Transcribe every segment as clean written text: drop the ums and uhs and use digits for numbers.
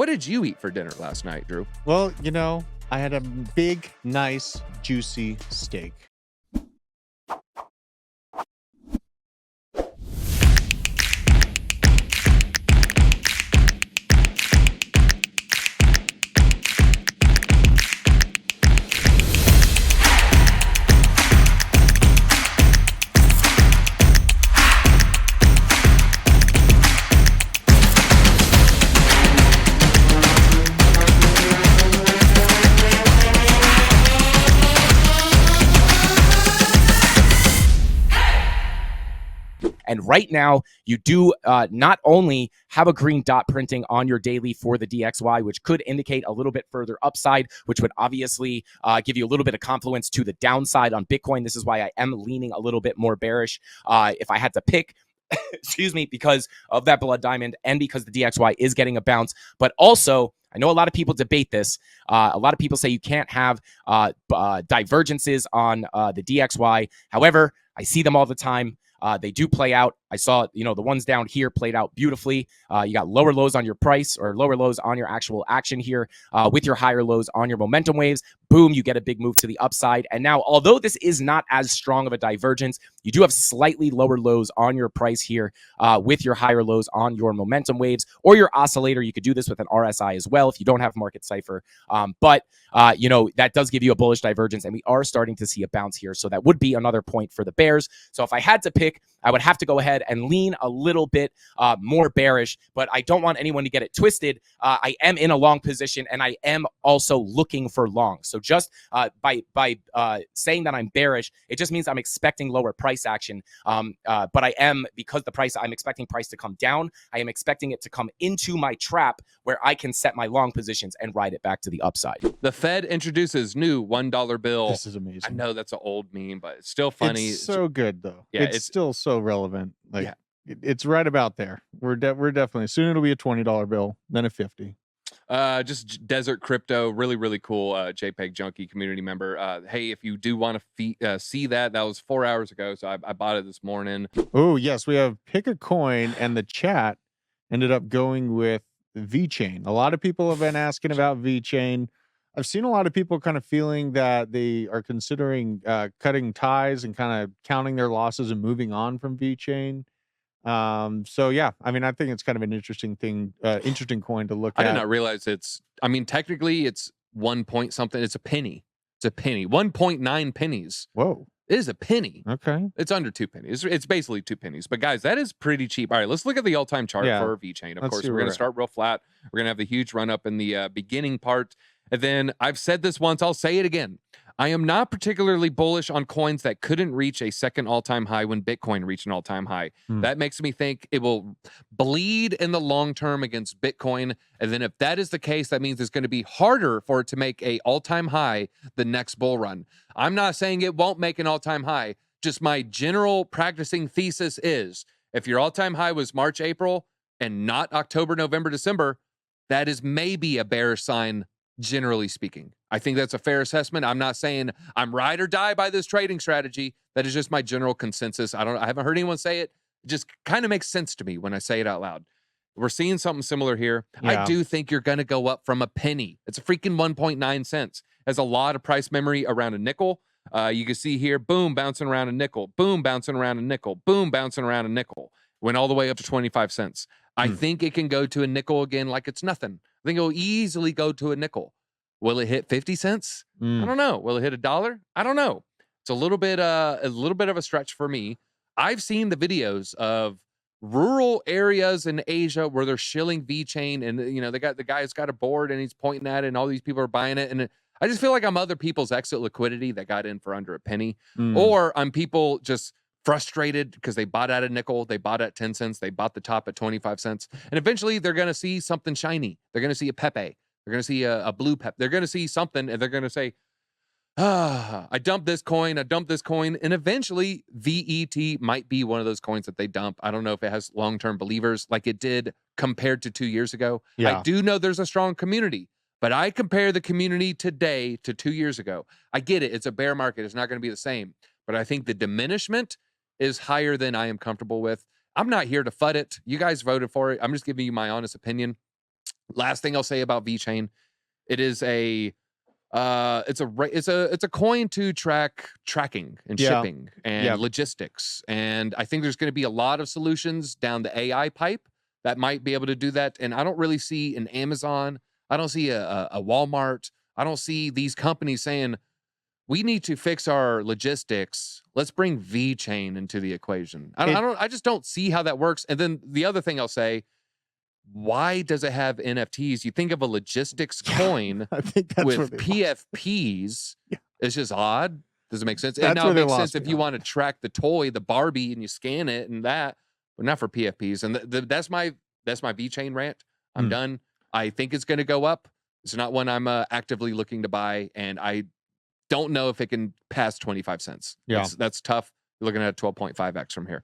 What did you eat for dinner last night, Drew? Well, you know, I had a big, nice, juicy steak. And right now, you do not only have a green dot printing on your daily for the DXY, which could indicate a little bit further upside, which would obviously give you a little bit of confluence to the downside on Bitcoin. This is why I am leaning a little bit more bearish. If I had to pick, excuse me, because of that blood diamond and because the DXY is getting a bounce, but also I know a lot of people debate this. A lot of people say you can't have divergences on the DXY. However, I see them all the time. They do play out. I saw, the ones down here played out beautifully. You got lower lows on your price or lower lows on your actual action here with your higher lows on your momentum waves. Boom, you get a big move to the upside. And now, although this is not as strong of a divergence, you do have slightly lower lows on your price here with your higher lows on your momentum waves or your oscillator. You could do this with an RSI as well if you don't have Market Cipher. But that does give you a bullish divergence, and we are starting to see a bounce here. So that would be another point for the bears. So if I had to pick, I would have to go ahead and lean a little bit more bearish, but I don't want anyone to get it twisted. I am in a long position, and I am also looking for long. So just by saying that I'm bearish, it just means I'm expecting lower price action. But I am, because I'm expecting price to come down, I am expecting it to come into my trap where I can set my long positions and ride it back to the upside. The Fed introduces new $1 bill. This is amazing. I know that's an old meme, but it's still funny. It's so good, though. Yeah, it's still so relevant. Like, yeah. It's right about there. We're definitely, soon it'll be a $20 bill, then a 50. Just Desert Crypto, really, really cool JPEG Junkie community member. Hey, if you do want to see that was 4 hours ago, so I bought it this morning. Oh, yes, we have Pick a Coin, and the chat ended up going with Vechain. A lot of people have been asking about Vechain. I've seen a lot of people kind of feeling that they are considering cutting ties and kind of counting their losses and moving on from Vechain. So yeah, I mean, I think it's kind of an interesting thing, interesting coin to look at. I did not realize technically it's 1 point something. It's a penny. It's a penny. 1.9 pennies. Whoa. It is a penny. Okay. It's under 2 pennies. It's basically 2 pennies. But guys, that is pretty cheap. All right, let's look at the all-time chart for Vechain. Of course, we're going to start real flat. We're going to have the huge run up in the beginning part. And then I've said this once, I'll say it again. I am not particularly bullish on coins that couldn't reach a second all-time high when Bitcoin reached an all-time high. That makes me think it will bleed in the long term against Bitcoin. And then if that is the case, that means it's going to be harder for it to make a all-time high the next bull run. I'm not saying it won't make an all-time high. Just my general practicing thesis is if your all-time high was March, April, and not October, November, December, that is maybe a bearish sign. Generally speaking, I think that's a fair assessment. I'm not saying I'm ride or die by this trading strategy. That is just my general consensus. I haven't heard anyone say it. It just kind of makes sense to me when I say it out loud. We're seeing something similar here. Yeah. I do think you're going to go up from a penny. It's a freaking 1.9 cents. Has a lot of price memory around a nickel. You can see here, boom, bouncing around a nickel, boom, bouncing around a nickel, boom, bouncing around a nickel. Went all the way up to 25 cents. I think it can go to a nickel again like it's nothing. I think it'll easily go to a nickel. Will it hit 50 cents? I don't know. Will it hit $1? I don't know. It's a little bit of a stretch for me. I've seen the videos of rural areas in Asia where they're shilling Vechain, and the guy's got a board and he's pointing at it, and all these people are buying it. And I just feel like I'm other people's exit liquidity that got in for under a penny, or I'm people just frustrated because they bought at a nickel, they bought at 10 cents, they bought the top at 25 cents, and eventually they're going to see something shiny. They're going to see a Pepe. They're going to see a blue pep. They're going to see something, and they're going to say, I dumped this coin, and eventually VET might be one of those coins that they dump. I don't know if it has long-term believers like it did compared to 2 years ago. Yeah. I do know there's a strong community, but I compare the community today to 2 years ago. I get it. It's a bear market. It's not going to be the same, but I think the diminishment is higher than I am comfortable with. I'm not here to FUD it. You guys voted for it. I'm just giving you my honest opinion. Last thing I'll say about Vechain, it is a it's a coin to track tracking and shipping and logistics. And I think there's going to be a lot of solutions down the AI pipe that might be able to do that. And I don't really see an Amazon, I don't see a Walmart, I don't see these companies saying, we need to fix our logistics. Let's bring Vechain into the equation. I just don't see how that works. And then the other thing I'll say, why does it have NFTs? You think of a logistics coin with PFPs. It's just odd. Does it make sense? And now it makes sense if you want to track the toy, the Barbie, and you scan it and that, but not for PFPs. And that's my Vechain rant. I'm done. I think it's going to go up. It's not one I'm actively looking to buy, and I don't know if it can pass 25 cents. Yeah, that's tough. You're looking at 12.5x from here.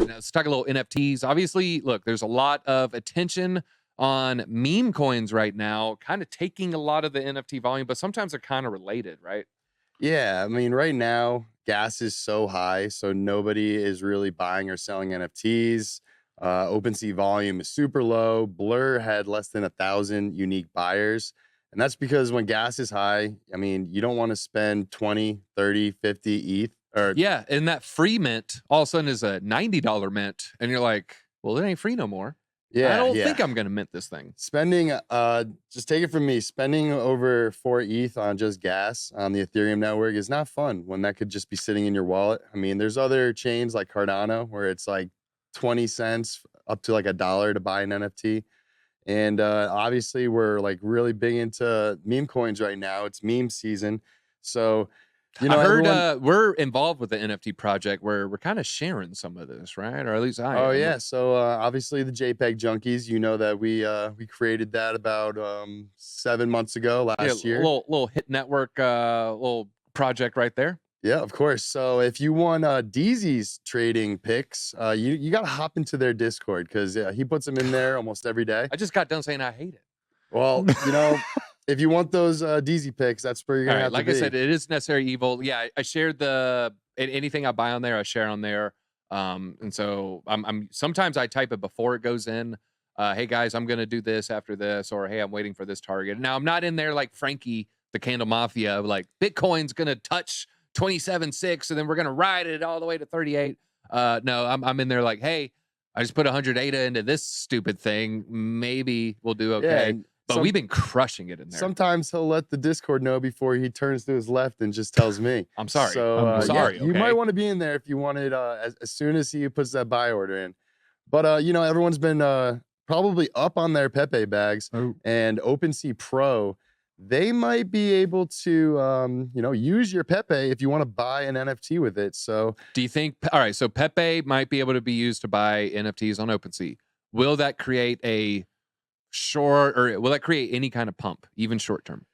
Let's talk a little NFTs. Obviously, look, there's a lot of attention on meme coins right now, kind of taking a lot of the NFT volume, but sometimes they're kind of related, right? Yeah, I mean, right now, gas is so high, so nobody is really buying or selling NFTs. OpenSea volume is super low. Blur had less than 1,000 unique buyers. And that's because when gas is high, I mean, you don't want to spend 20, 30, 50 ETH. Yeah, and that free mint all of a sudden is a $90 mint, and you're like, well, it ain't free no more. Yeah, I don't think I'm gonna mint this thing. Spending, just take it from me, spending over 4 ETH on just gas on the Ethereum network is not fun when that could just be sitting in your wallet. I mean, there's other chains like Cardano where it's like 20 cents up to like $1 to buy an NFT. And obviously we're like really big into meme coins right now. It's meme season. So, you know, I heard we're involved with the NFT project where we're kind of sharing some of this, right? Or at least I am. Oh yeah. So obviously the JPEG junkies, you know that we created that about 7 months ago last year. Little hit network little project right there. Yeah, of course. So if you want DZ's trading picks, you got to hop into their Discord because he puts them in there almost every day. I just got done saying I hate it. Well, you know, if you want those DZ picks, that's where you're going to have to be. Like I said, it is necessary evil. Yeah, I shared anything I buy on there, I share on there. And so I'm sometimes I type it before it goes in. Hey guys, I'm going to do this after this, or hey, I'm waiting for this target. Now I'm not in there like Frankie, the Candle Mafia, like Bitcoin's going to touch 27.6 and then we're going to ride it all the way to 38. No, I'm in there like, hey, I just put 100 ADA into this stupid thing. Maybe we'll do okay. Yeah, but we've been crushing it in there. Sometimes he'll let the Discord know before he turns to his left and just tells me. I'm sorry. So I'm sorry. Yeah, you might want to be in there if you wanted as soon as he puts that buy order in. But you know, everyone's been probably up on their Pepe bags and OpenSea Pro. They might be able to you know, use your Pepe if you want to buy an NFT with it. So do you think, all right, so Pepe might be able to be used to buy NFTs on OpenSea. Will that create a short, or will that create any kind of pump, even short term?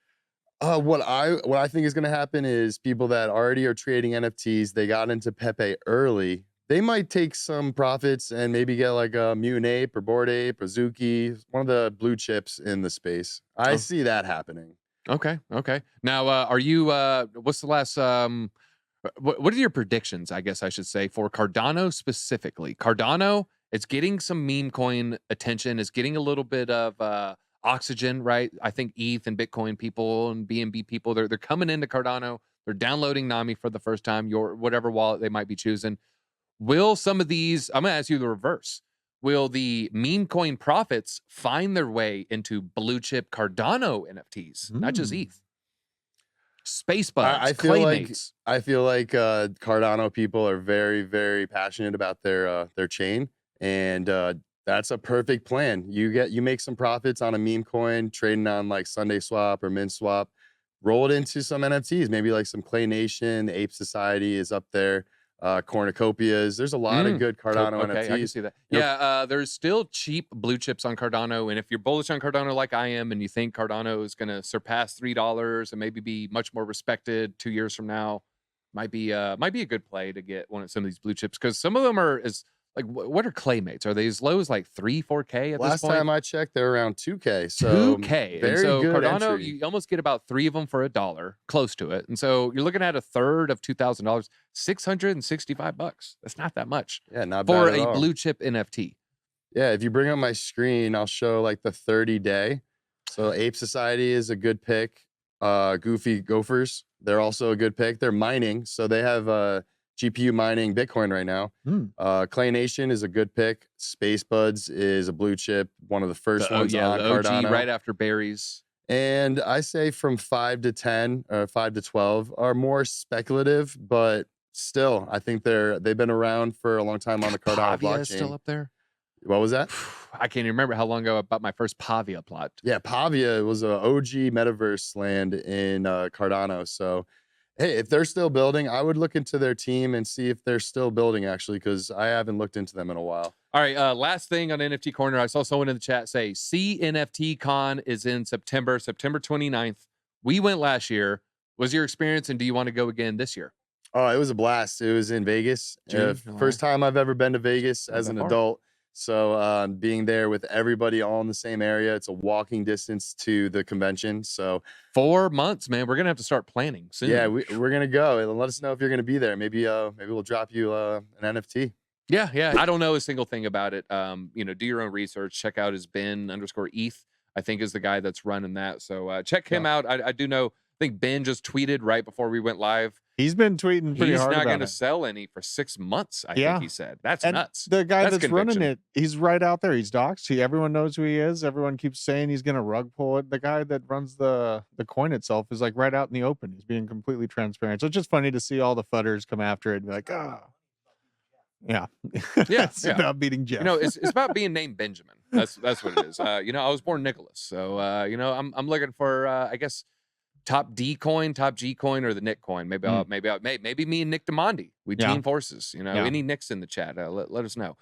What I think is going to happen is people that already are trading NFTs, they got into Pepe early. They might take some profits and maybe get like a Mutant Ape or Bored Ape or Zuki, one of the blue chips in the space. I see that happening. Okay. Now, are you? What's the last? What are your predictions? I guess I should say for Cardano specifically. Cardano, it's getting some meme coin attention. It's getting a little bit of oxygen, right? I think ETH and Bitcoin people and BNB people, they're coming into Cardano. They're downloading Nami for the first time. Your whatever wallet they might be choosing. Will some of these? I'm going to ask you the reverse. Will the meme coin profits find their way into blue chip Cardano NFTs, not just ETH? Space bugs, I feel like Cardano people are very, very passionate about their chain, and that's a perfect plan. You make some profits on a meme coin, trading on like Sunday Swap or Mint Swap, roll it into some NFTs, maybe like some Clay Nation, Ape Society is up there. cornucopias. There's a lot of good Cardano okay, NFTs. I can see that. Yeah, there's still cheap blue chips on Cardano, and if you're bullish on Cardano like I am, and you think Cardano is going to surpass $3 and maybe be much more respected 2 years from now, might be a good play to get some of these blue chips, because some of them are like, what are Claymates? Are they as low as like 3-4K at Last this point? time I checked, they're around 2K. So 2K. very And so good Cardano, entry. you almost get about 3 of them for $1, close to it. And so you're looking at a third of $2,000, $665. That's not that much. Yeah, not for bad at a all. blue chip NFT. Yeah, if you bring up my screen, I'll show like the 30-day. So Ape Society is a good pick. Goofy Gophers, they're also a good pick. They're mining, so they have GPU mining Bitcoin right now. Clay Nation is a good pick. Space Buds is a blue chip, one of the first ones on the OG Cardano. right after berries. And I say from 5 to 10 or 5 to 12 are more speculative, but still, I think they've been around for a long time on the Cardano Pavia blockchain. is still up there. What was that? I can't even remember how long ago I bought my first Pavia plot. Yeah, Pavia was an OG metaverse land in Cardano. So, hey, if they're still building, I would look into their team and see if they're still building, actually, because I haven't looked into them in a while. All right, last thing on NFT Corner. I saw someone in the chat say CNFT Con is in September 29th. We went last year. Was your experience, and do you want to go again this year? Oh, it was a blast. It was in Vegas. First time I've ever been to Vegas as an adult. So being there with everybody all in the same area, it's a walking distance to the convention. So 4 months, man. We're gonna have to start planning soon. Yeah, we're gonna go, and let us know if you're gonna be there. Maybe we'll drop you an NFT. Yeah. I don't know a single thing about it. Do your own research. Check out his Ben_ETH. I think is the guy that's running that. So check him out. I do know. I think Ben just tweeted right before we went live. He's been tweeting pretty hard. He's not going to sell any for 6 months. I think he said. That's nuts. The guy that's conviction. running it, he's right out there. He's doxed. Everyone knows who he is. Everyone keeps saying he's going to rug pull it. The guy that runs the coin itself is like right out in the open. He's being completely transparent. So it's just funny to see all the fudders come after it and be like, yeah. It's about beating Jeff. It's about being named Benjamin. That's what it is. I was born Nicholas. So I'm looking for I guess top D coin, top G coin, or the Nick coin. Maybe maybe me and Nick Demondi. We team forces. Any Nicks in the chat, let us know.